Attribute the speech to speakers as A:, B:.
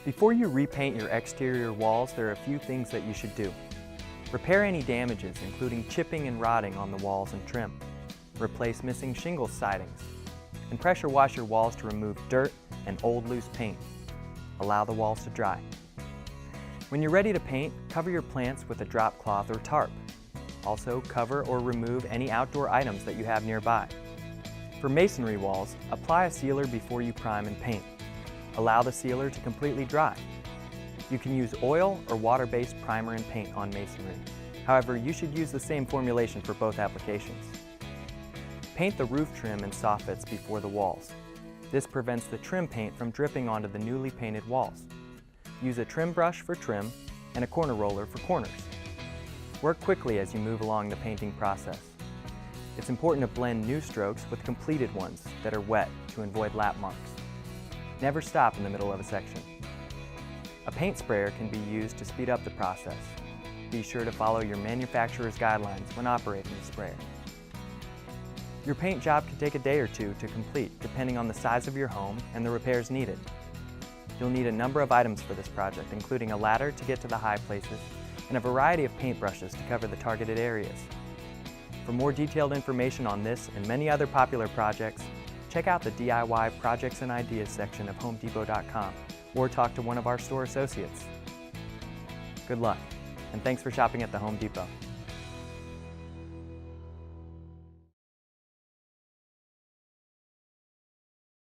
A: Before you repaint your exterior walls, there are a few things that you should do. Repair any damages, including chipping and rotting on the walls and trim. Replace missing shingle sidings. And pressure wash your walls to remove dirt and old loose paint. Allow the walls to dry. When you're ready to paint, cover your plants with a drop cloth or tarp. Also, cover or remove any outdoor items that you have nearby. For masonry walls, apply a sealer before you prime and paint. Allow the sealer to completely dry. You can use oil or water-based primer and paint on masonry. However, you should use the same formulation for both applications. Paint the roof trim and soffits before the walls. This prevents the trim paint from dripping onto the newly painted walls. Use a trim brush for trim and a corner roller for corners. Work quickly as you move along the painting process. It's important to blend new strokes with completed ones that are wet to avoid lap marks. Never stop in the middle of a section. A paint sprayer can be used to speed up the process. Be sure to follow your manufacturer's guidelines when operating the sprayer. Your paint job can take a day or two to complete, depending on the size of your home and the repairs needed. You'll need a number of items for this project, including a ladder to get to the high places and a variety of paint brushes to cover the targeted areas. For more detailed information on this and many other popular projects, check out the DIY Projects and Ideas section of HomeDepot.com or talk to one of our store associates. Good luck, and thanks for shopping at the Home Depot.